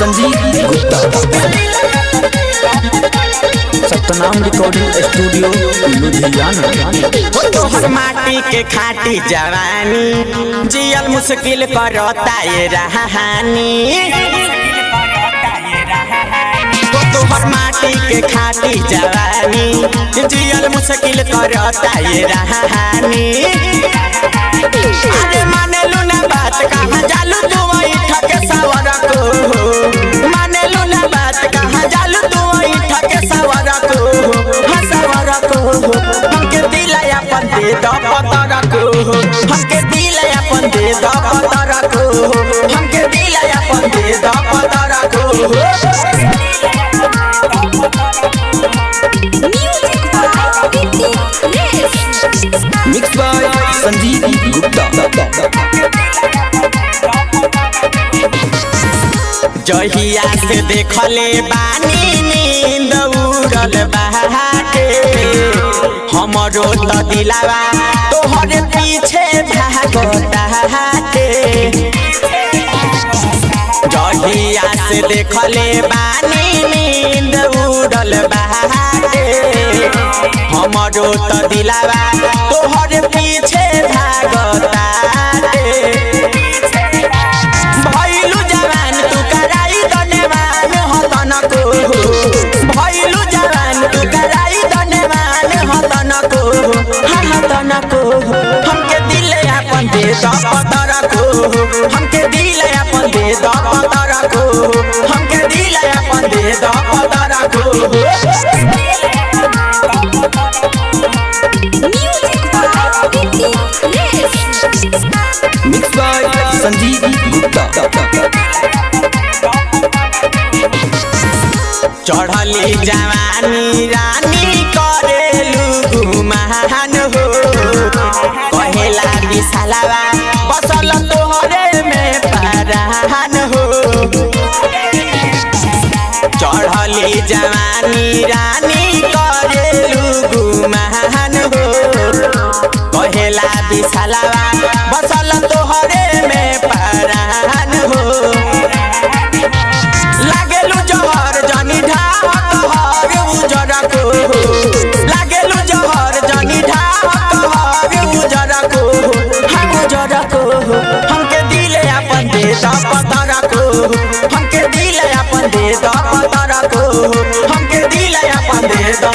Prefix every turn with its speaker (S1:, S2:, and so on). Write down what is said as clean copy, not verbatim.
S1: Sanjeev Gupta, Satnam recording studio Ludhiana.
S2: तोहर माटी के खाटी जवानी जियल मुश्किल करता ये रहानी। तोहर माटी के खाटी जवानी जियल मुश्किल करता ये रहानी। अरे मानेलू ना बात कहाँ जालू तू ऐठा के सवर को, मानेलू ना बात कहाँ जालू तू ऐठा के सवर को, सवर को। हमके दिल अपन दे दो पतर को, हमके दिल अपन दे दो पतर को, हमके दिल अपन दे दो पतर को।
S1: Mix by Sanjeev Gupta.
S2: जहिया से देखले बानी नींद उड़ल बाटे, हमरो त दिलावा तोहरे पीछे भागताटे। जहिया से देखले बानी नींद उड़ल बाटे, हमरो त दिलावा तोहरे पीछे भागताटे। भइलू जवान तू कराई धन्यवान हतन को, भइलू जवान तू कराई धन्यवान हतन को, हतन को। हमके दिल अपन दे दो पतर को, हमके दिल अपन दे दो पतर को, हमके दिल अपन दे दो पतर को।
S1: Mix by Sanjeev Gupta.
S2: चढ़ली जवानी रानी करेलू गुमान हो, कहेला विशालवा बसल तोहरे में परान हो। चढ़ली जवानी रानी करेलू गुमान हो, कहेला विशालवा बसल तोहरे में परान हो। लागेलू जहर जनी ढाक हर उजर को, लागेलू जहर जनी ढाक हर उजर को, हम उजर को। हमके दिल अपन दे दो पतर को, हमके दिल अपन दे दो पतर को, हमके दिल अपन दे दो।